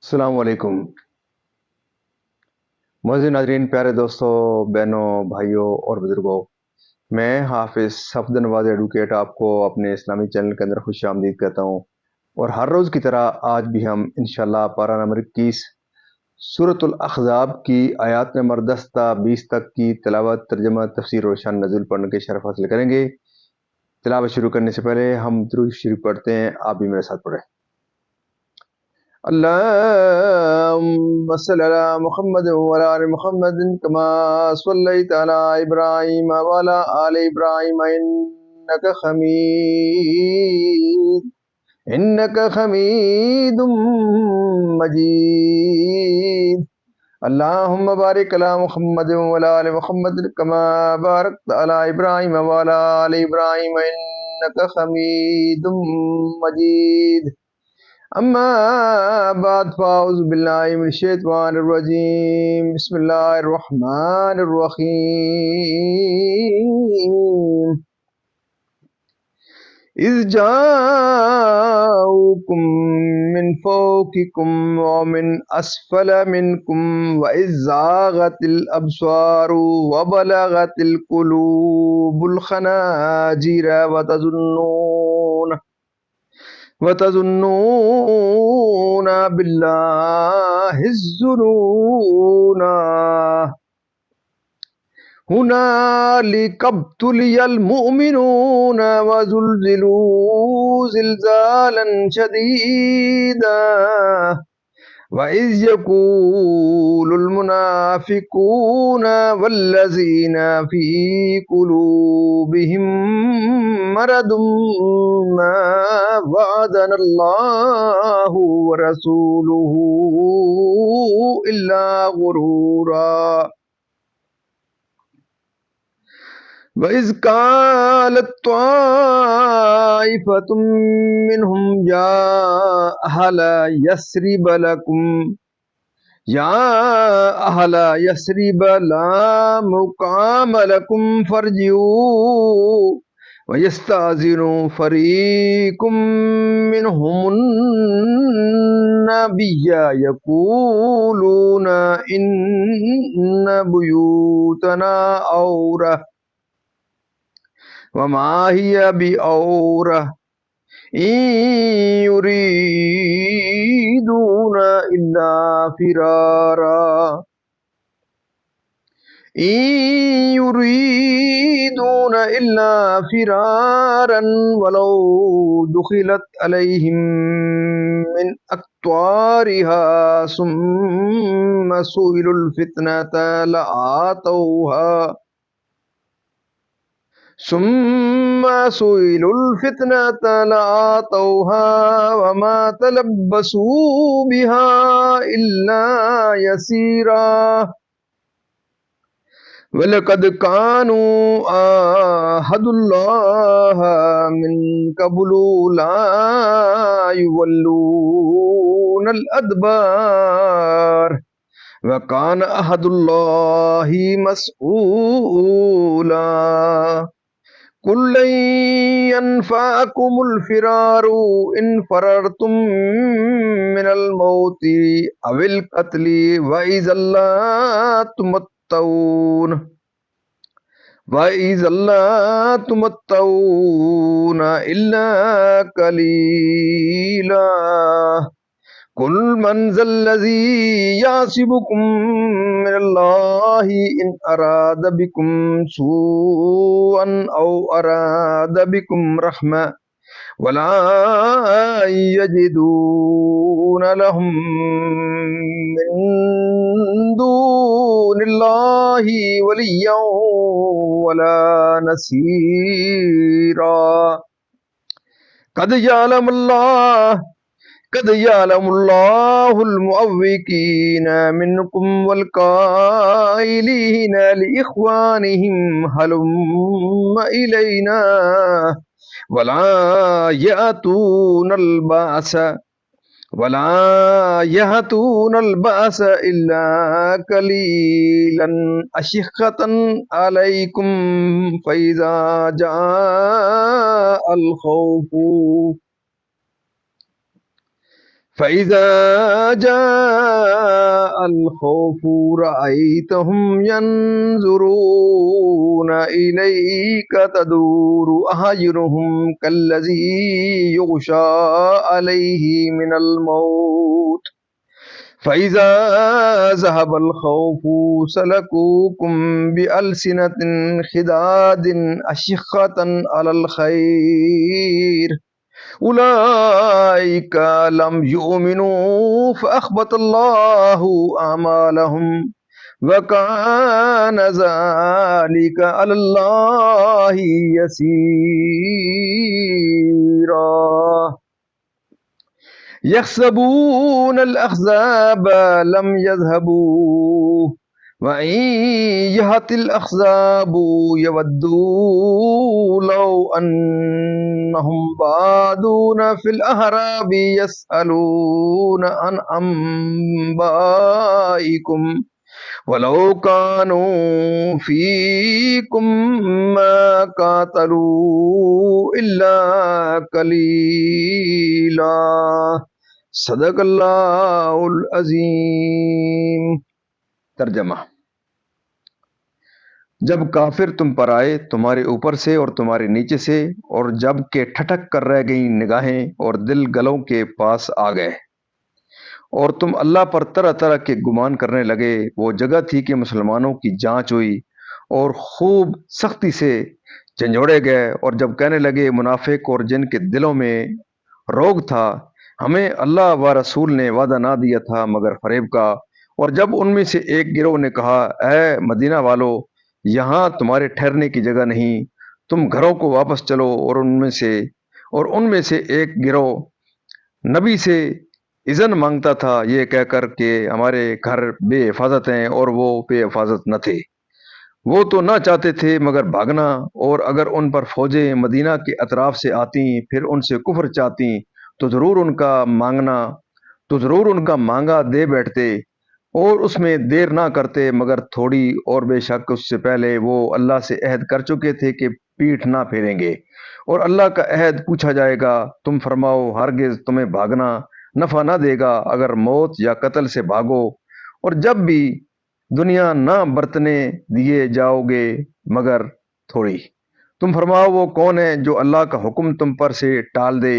السلام علیکم معزز ناظرین، پیارے دوستوں، بہنوں، بھائیوں اور بزرگوں، میں حافظ صفد نواز ایڈوکیٹ آپ کو اپنے اسلامی چینل کے اندر خوش آمدید کہتا ہوں۔ اور ہر روز کی طرح آج بھی ہم انشاءاللہ پارہ نمبر 21 سورۃ الاحزاب کی آیات نمبر 10 تا 20 تک کی تلاوت، ترجمہ، تفسیر اور شان نزول پڑھنے کے شرف حاصل کریں گے۔ تلاوت شروع کرنے سے پہلے ہم درود شریف پڑھتے ہیں، آپ بھی میرے ساتھ پڑھیں۔ اللهم صل على محمد وعلى آل محمد كما صليت على إبراهيم وعلى آل إبراهيم إنك حميد مجيد. اللهم بارك على محمد وعلى آل محمد كما باركت على إبراهيم وعلى آل إبراهيم إنك حميد مجيد. اما بعد فاعوذ باللہ من الشیطان الرجیم، بسم اللہ الرحمن الرحیم۔ اذ جاءوکم من فوقکم ومن اسفل منکم واذ زاغت الابصار وبلغت القلوب الحناجر وتظنون بالله الظنون هنالك ابتلي المؤمنون وزلزلوا زلزالا شديدا وإذ يقول المنافقون والذين في قلوبهم مرض ما وعدنا الله ورسوله إلا غرورا. وَإِذْ قَالَتْ طَائِفَةٌ مِّنْهُمْ يَا أَهْلَ يَثْرِبَ لَا مُقَامَ لَكُمْ فَارْجِعُوا وَيَسْتَأْذِنُ فَرِيقٌ مِّنْهُمُ النَّبِيَّ يَقُولُونَ إِنَّ بُيُوتَنَا عَوْرَةٌ وما هي بعورة إن يريدون إلا فرارا ولو دخلت عليهم من أقطارها ثم سئلوا الفتنة لآتوها وما تلبسوا بها إلا يسيرا. وَلَقَدْ كَانُوا عَاهَدُوا اللَّهَ مِنْ قَبْلُ لَا يُوَلُّونَ الْأَدْبَارَ وَكَانَ عَهْدُ اللَّهِ مَسْئُولًا. قُلْ لَنْ يَنْفَعَكُمُ الْفِرَارُ إِنْ فَرَرْتُمْ مِنَ الْمَوْتِ أَوِ الْقَتْلِ وَإِذًا لَا تُمَتَّعُونَ إِلَّا قَلِيلًا. قُلْ مَنْ ذَا الَّذِي يَعْصِمُكُمْ مِنَ اللَّهِ إِنْ أَرَادَ بِكُمْ سُوءًا أَوْ أَرَادَ بِكُمْ رَحْمَةً وَلَا يَجِدُونَ لَهُم مِّن دُونِ اللَّهِ وَلِيًّا وَلَا نَصِيرًا. قَدْ يعلم الله المعوقين منكم والقائلين لإخوانهم هلم إلينا ولا يأتون البأس إلا قليلا أشحة عليكم فإذا جاء الخوف فإذا جاء الخوف رأيتهم ينظرون إليك تدور أعينهم كالذي يغشى عليه من الموت فإذا ذهب الخوف سلكوكم بألسنة خداد أشقة على الخير أولئك لم يؤمنوا فأخبط الله أعمالهم وكان ذلك على الله يسيرا يحسبون الأحزاب لم يذهبوا وإن يهت الأحزاب يودوا لو أنهم بادون في الأهراب يسألون عن أنبائكم ولو كانوا فيكم ما قاتلوا إلا قليلا صدق اللہ العظیم۔ ترجمہ: جب کافر تم پر آئے تمہارے اوپر سے اور تمہارے نیچے سے، اور جب کہ ٹھٹک کر رہ گئیں نگاہیں اور دل گلوں کے پاس آ گئے، اور تم اللہ پر طرح طرح کے گمان کرنے لگے، وہ جگہ تھی کہ مسلمانوں کی جانچ ہوئی اور خوب سختی سے جھنجھوڑے گئے، اور جب کہنے لگے منافق اور جن کے دلوں میں روگ تھا، ہمیں اللہ و رسول نے وعدہ نہ دیا تھا مگر فریب کا، اور جب ان میں سے ایک گروہ نے کہا اے مدینہ والو، یہاں تمہارے ٹھہرنے کی جگہ نہیں، تم گھروں کو واپس چلو، اور ان میں سے ایک گروہ نبی سے اذن مانگتا تھا یہ کہہ کر کہ ہمارے گھر بے حفاظت ہیں، اور وہ بے حفاظت نہ تھے، وہ تو نہ چاہتے تھے مگر بھاگنا، اور اگر ان پر فوجیں مدینہ کے اطراف سے آتی پھر ان سے کفر چاہتی تو ضرور ان کا مانگا دے بیٹھتے، اور اس میں دیر نہ کرتے مگر تھوڑی، اور بے شک اس سے پہلے وہ اللہ سے عہد کر چکے تھے کہ پیٹھ نہ پھیریں گے، اور اللہ کا عہد پوچھا جائے گا۔ تم فرماؤ ہرگز تمہیں بھاگنا نفع نہ دے گا اگر موت یا قتل سے بھاگو، اور جب بھی دنیا نہ برتنے دیے جاؤ گے مگر تھوڑی۔ تم فرماؤ وہ کون ہے جو اللہ کا حکم تم پر سے ٹال دے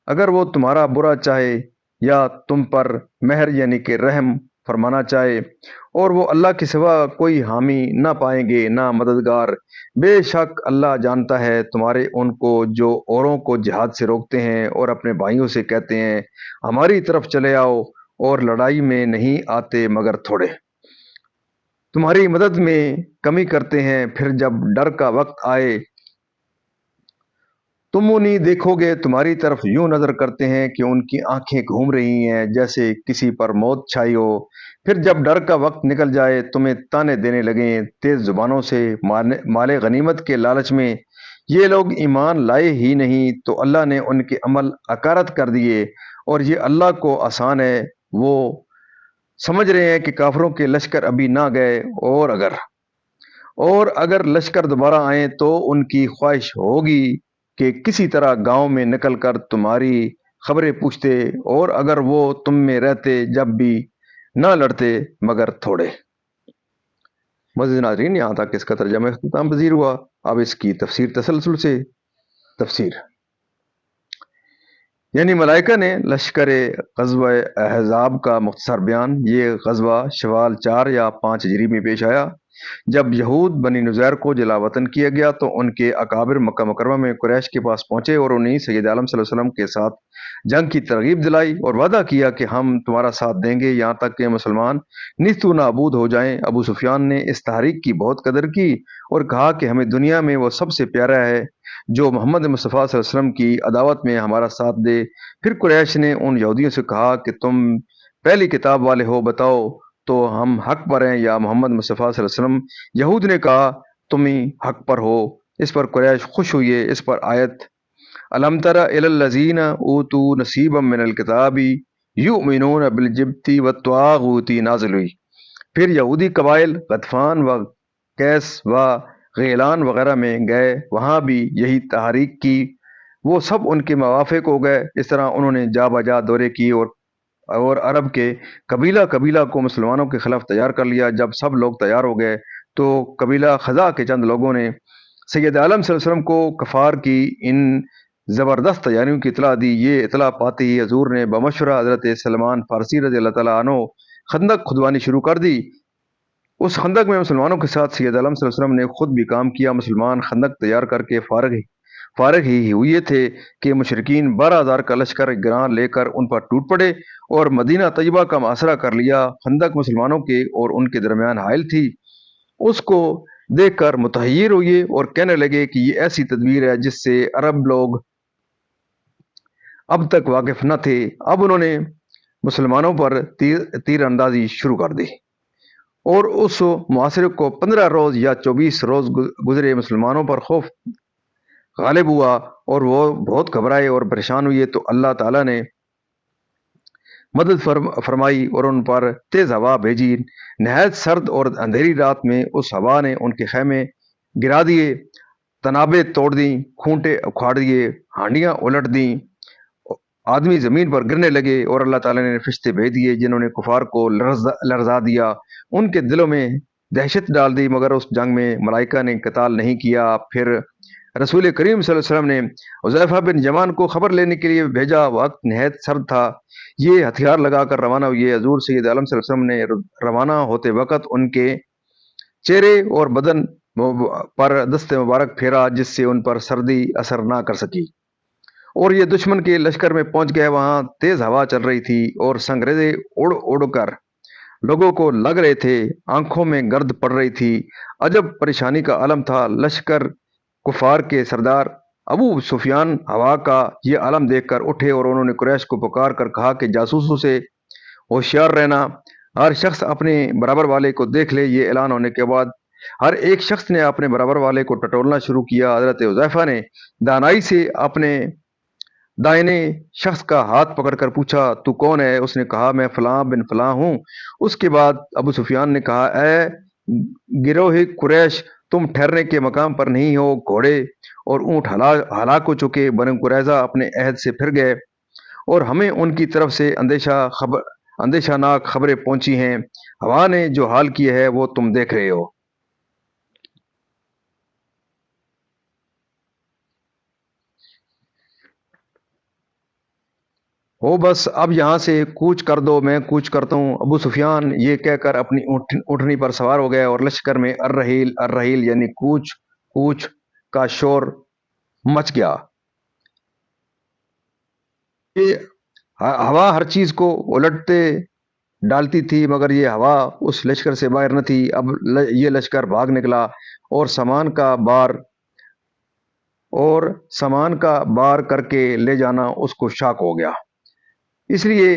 اگر وہ تمہارا برا چاہے یا تم پر مہر یعنی کہ رحم فرمانا چاہے، اور وہ اللہ کے سوا کوئی حامی نہ پائیں گے نہ مددگار۔ بے شک اللہ جانتا ہے تمہارے ان کو جو اوروں کو جہاد سے روکتے ہیں اور اپنے بھائیوں سے کہتے ہیں ہماری طرف چلے آؤ، اور لڑائی میں نہیں آتے مگر تھوڑے، تمہاری مدد میں کمی کرتے ہیں، پھر جب ڈر کا وقت آئے تم انہیں دیکھو گے تمہاری طرف یوں نظر کرتے ہیں کہ ان کی آنکھیں گھوم رہی ہیں جیسے کسی پر موت چھائی ہو، پھر جب ڈر کا وقت نکل جائے تمہیں تانے دینے لگیں تیز زبانوں سے مال غنیمت کے لالچ میں، یہ لوگ ایمان لائے ہی نہیں تو اللہ نے ان کے عمل اکارت کر دیے، اور یہ اللہ کو آسان ہے۔ وہ سمجھ رہے ہیں کہ کافروں کے لشکر ابھی نہ گئے، اور اگر لشکر دوبارہ آئیں تو ان کی خواہش ہوگی کہ کسی طرح گاؤں میں نکل کر تمہاری خبریں پوچھتے، اور اگر وہ تم میں رہتے جب بھی نہ لڑتے مگر تھوڑے۔ مزید ناظرین، یہاں تک اس کا ترجمہ اختتام پذیر ہوا، اب اس کی تفسیر تسلسل سے۔ تفسیر یعنی ملائکہ نے لشکر غزوہ احزاب کا مختصر بیان۔ یہ غزوہ شوال 4 یا 5 ہجری میں پیش آیا، جب یہود بنی نذیر کو جلا وطن کیا گیا تو ان کے اکابر مکہ مکرمہ میں قریش کے پاس پہنچے اور انہیں سید عالم صلی اللہ علیہ وسلم کے ساتھ جنگ کی ترغیب دلائی اور وعدہ کیا کہ ہم تمہارا ساتھ دیں گے یہاں تک کہ مسلمان نیست و نابود ہو جائیں۔ ابو سفیان نے اس تحریک کی بہت قدر کی اور کہا کہ ہمیں دنیا میں وہ سب سے پیارا ہے جو محمد مصطفیٰ صلی اللہ علیہ وسلم کی عداوت میں ہمارا ساتھ دے۔ پھر قریش نے ان یہودیوں سے کہا کہ تم پہلی کتاب والے ہو، بتاؤ تو ہم حق پر ہیں یا محمد مصطفیٰ صلی اللہ علیہ وسلم؟ یہود نے کہا تم ہی حق پر ہو۔ اس پر قریش خوش ہوئے۔ اس پر آیت الم تر الی الذین اوتوا نصیبا من الکتاب یؤمنون بالجبت والطاغوت نازل ہوئی۔ پھر یہودی قبائل غطفان و قیس و غیلان وغیرہ میں گئے، وہاں بھی یہی تحریک کی، وہ سب ان کے موافق ہو گئے۔ اس طرح انہوں نے جا بجا دورے کی اور اور عرب کے قبیلہ قبیلہ کو مسلمانوں کے خلاف تیار کر لیا۔ جب سب لوگ تیار ہو گئے تو قبیلہ خزا کے چند لوگوں نے سید عالم صلی اللہ علیہ وسلم کو کفار کی ان زبردست تیاریوں کی اطلاع دی۔ یہ اطلاع پاتے ہی حضور نے بمشورہ حضرت سلمان فارسی رضی اللہ تعالیٰ عنہ خندق کھدوانی شروع کر دی۔ اس خندق میں مسلمانوں کے ساتھ سید عالم صلی اللہ علیہ وسلم نے خود بھی کام کیا۔ مسلمان خندق تیار کر کے فارغ ہی ہوئے تھے کہ مشرکین 12,000 کا لشکر گراں لے کر ان پر ٹوٹ پڑے اور مدینہ طیبہ کا محاصرہ کر لیا۔ خندق مسلمانوں کے اور ان کے درمیان حائل تھی۔ اس کو دیکھ کر متحیر ہوئے اور کہنے لگے کہ یہ ایسی تدبیر ہے جس سے عرب لوگ اب تک واقف نہ تھے۔ اب انہوں نے مسلمانوں پر تیر اندازی شروع کر دی اور اس محاصرے کو 15 روز یا 24 روز گزرے۔ مسلمانوں پر خوف غالب ہوا اور وہ بہت گھبرائے اور پریشان ہوئے، تو اللہ تعالیٰ نے مدد فرمائی اور ان پر تیز ہوا بھیجی۔ نہایت سرد اور اندھیری رات میں اس ہوا نے ان کے خیمے گرا دیے، تنابیں توڑ دیں، کھونٹے اکھاڑ دیے، ہانڈیاں الٹ دیں، آدمی زمین پر گرنے لگے، اور اللہ تعالیٰ نے فرشتے بھیج دیے جنہوں نے کفار کو لرزا دیا، ان کے دلوں میں دہشت ڈال دی، مگر اس جنگ میں ملائکہ نے قتال نہیں کیا۔ پھر رسول کریم صلی اللہ علیہ وسلم نے حذیفہ بن یمان کو خبر لینے کے لیے بھیجا۔ وقت نہایت سرد تھا، یہ ہتھیار لگا کر روانہ ہوئے۔ حضور سید عالم صلی اللہ علیہ وسلم نے روانہ ہوتے وقت ان کے چہرے اور بدن پر دست مبارک پھیرا، جس سے ان پر سردی اثر نہ کر سکی، اور یہ دشمن کے لشکر میں پہنچ گئے۔ وہاں تیز ہوا چل رہی تھی اور سنگریزے اڑ کر لوگوں کو لگ رہے تھے، آنکھوں میں گرد پڑ رہی تھی۔ عجب پریشانی کا عالم تھا۔ لشکر کفار کے سردار ابو سفیان ہوا کا یہ عالم دیکھ کر اٹھے اور انہوں نے قریش کو پکار کر کہا کہ جاسوسوں سے ہوشیار رہنا، ہر شخص اپنے برابر والے کو دیکھ لے۔ یہ اعلان ہونے کے بعد ہر ایک شخص نے اپنے برابر والے کو ٹٹولنا شروع کیا۔ حضرت حذیفہ نے دانائی سے اپنے دائنے شخص کا ہاتھ پکڑ کر پوچھا، تو کون ہے؟ اس نے کہا، میں فلاں بن فلاں ہوں۔ اس کے بعد ابو سفیان نے کہا، اے گروہ قریش، تم ٹھہرنے کے مقام پر نہیں ہو، گھوڑے اور اونٹ ہلاک ہو چکے۔ بنو قریظہ اپنے عہد سے پھر گئے اور ہمیں ان کی طرف سے اندیشہ ناک خبریں پہنچی ہیں۔ ہوا نے جو حال کیا ہے وہ تم دیکھ رہے ہو بس اب یہاں سے کوچ کر دو، میں کوچ کرتا ہوں۔ ابو سفیان یہ کہہ کر اپنی اونٹنی پر سوار ہو گئے اور لشکر میں الرحیل یعنی کوچ کا شور مچ گیا۔ یہ ہوا ہر چیز کو الٹتے ڈالتی تھی، مگر یہ ہوا اس لشکر سے باہر نہ تھی۔ اب یہ لشکر بھاگ نکلا اور سامان کا بار کر کے لے جانا اس کو شاق ہو گیا، اس لیے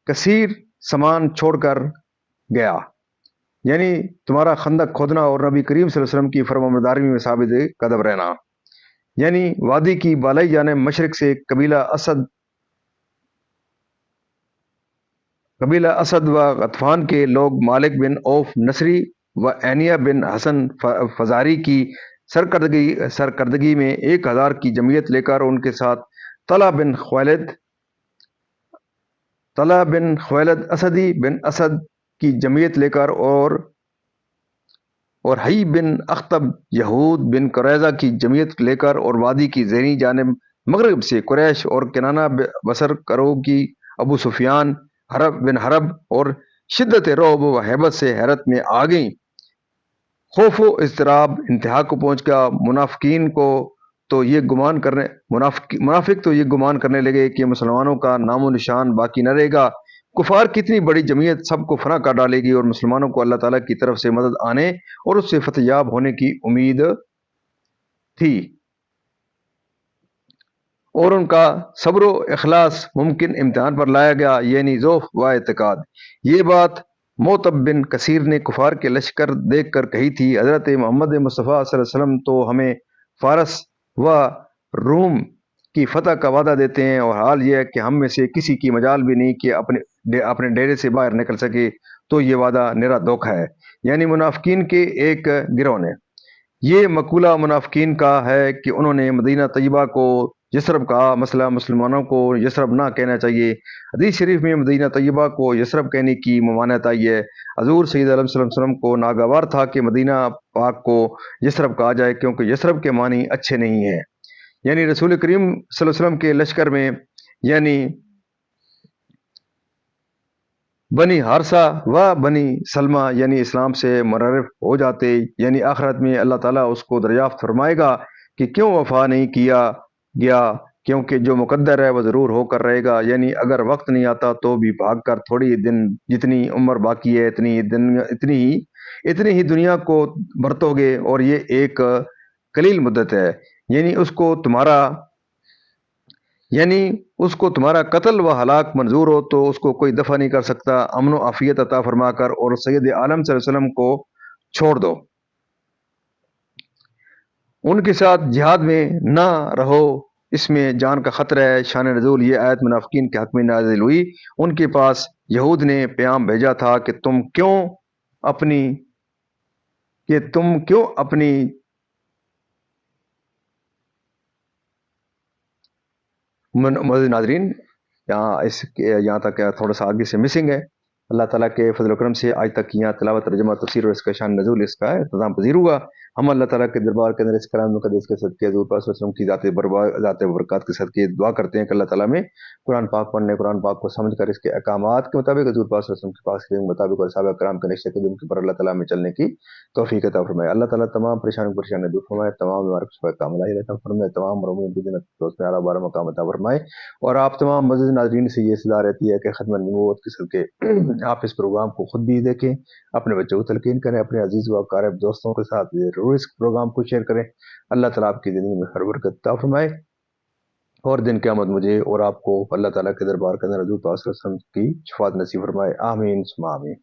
کثیر سامان چھوڑ کر گیا۔ یعنی تمہارا خندق کھودنا اور نبی کریم صلی اللہ علیہ وسلم کی فرمانبرداری میں ثابت قدم رہنا۔ یعنی وادی کی بالائی جانب مشرق سے قبیلہ اسد و غطفان کے لوگ مالک بن عوف نصری و عینیہ بن حسن فزاری کی سرکردگی میں 1,000 کی جمعیت لے کر، ان کے ساتھ طلحہ بن خویلد اسدی بن اسد کی جمعیت لے کر اور حی بن اخطب یہود بن قریظہ کی جمعیت لے کر، اور وادی کی ظہری جانب مغرب سے قریش اور کنانہ بسر کرو کی ابو سفیان بن حرب اور شدت رعب و ہیبت سے حیرت میں آ گئیں۔ خوف و اضطراب انتہا کو پہنچ گیا۔ منافق تو یہ گمان کرنے لگے کہ مسلمانوں کا نام و نشان باقی نہ رہے گا۔ کفار کی اتنی بڑی جمعیت سب کو فنا کر ڈالے گی، اور مسلمانوں کو اللہ تعالیٰ کی طرف سے مدد آنے اور اس سے فتح یاب ہونے کی امید تھی، اور ان کا صبر و اخلاص ممکن امتحان پر لایا گیا، یعنی ذوف و اعتقاد۔ یہ بات معتب بن کثیر نے کفار کے لشکر دیکھ کر کہی تھی، حضرت محمد مصطفیٰ صلی اللہ علیہ وسلم تو ہمیں فارس و روم کی فتح کا وعدہ دیتے ہیں، اور حال یہ ہے کہ ہم میں سے کسی کی مجال بھی نہیں کہ اپنے ڈیرے سے باہر نکل سکے، تو یہ وعدہ نرا دھوکہ ہے۔ یعنی منافقین کے ایک گروہ نے، یہ مقولہ منافقین کا ہے کہ انہوں نے مدینہ طیبہ کو یثرب کا مسئلہ مسلمانوں کو یثرب نہ کہنا چاہیے۔ حدیث شریف میں مدینہ طیبہ کو یثرب کہنے کی ممانعت آئی ہے۔ حضور سید علیہ وسلم کو ناگوار تھا کہ مدینہ پاک کو یثرب کہا جائے، کیونکہ یثرب کے معنی اچھے نہیں ہیں۔ یعنی رسول کریم صلی اللہ علیہ وسلم کے لشکر میں یعنی بنی حارثہ و بنی سلمہ یعنی اسلام سے منحرف ہو جاتے، یعنی آخرت میں اللہ تعالیٰ اس کو دریافت فرمائے گا کہ کیوں وفا نہیں کیا گیا، کیونکہ جو مقدر ہے وہ ضرور ہو کر رہے گا۔ یعنی اگر وقت نہیں آتا تو بھی بھاگ کر تھوڑی دن جتنی عمر باقی ہے اتنی ہی دنیا کو برتو گے، اور یہ ایک قلیل مدت ہے۔ یعنی اس کو تمہارا قتل و ہلاک منظور ہو تو اس کو کوئی دفع نہیں کر سکتا۔ امن و عافیت عطا فرما کر اور سید عالم صلی اللہ علیہ وسلم کو چھوڑ دو، ان کے ساتھ جہاد میں نہ رہو، اس میں جان کا خطرہ ہے۔ شان نزول یہ آیت منافقین کے حق میں نازل ہوئی۔ ان کے پاس یہود نے پیام بھیجا تھا کہ تم کیوں اپنی ناظرین یہاں تک تھوڑا سا آگے سے مسنگ ہے۔ اللہ تعالیٰ کے فضل و کرم سے آج تک یہاں تلاوت ترجمہ تفسیر اور اس کا شان نزول اس کا اختتام پذیر ہوا۔ ہم اللہ تعالیٰ کے دربار کے اندر اس کلام مقدس کے صدقے حضور پاک صلی اللہ علیہ وسلم کی ذات برکات کے صدقے دعا کرتے ہیں کہ اللہ تعالیٰ میں قرآن پاک پڑھنے، قرآن پاک کو سمجھ کر اس کے احکامات کے مطابق حضور پاک صلی اللہ علیہ وسلم کے پاس کے مطابق اور صحابہ کرام کے نقشے قدم کے پر اللہ تعالیٰ میں چلنے کی توفیق عطا فرمائے۔ اللہ تعالیٰ تمام پریشانی دور فرمائے، تمام بیمار کو کاملہ عطا فرمائے، تمام مرحومین کو جنت الفردوس میں اعلیٰ بارہ مقام عطا فرمائے۔ اور آپ تمام معزز ناظرین سے یہ صدا رہتی ہے کہ ختم نبوت کے صدقے آپ اس پروگرام کو خود بھی دیکھیں، اپنے بچوں کو تلقین کریں، اپنے عزیز و اقارب دوستوں کے ساتھ ضرور اس پروگرام کو شیئر کریں۔ اللہ تعالیٰ آپ کی زندگی میں خیر برکت عطا فرمائے، اور دن قیامت مجھے اور آپ کو اللہ تعالیٰ کے دربار کے اندر حضور پاک صلی اللہ علیہ وسلم کی شفاعت نصیب فرمائے۔ آمین ثم آمین۔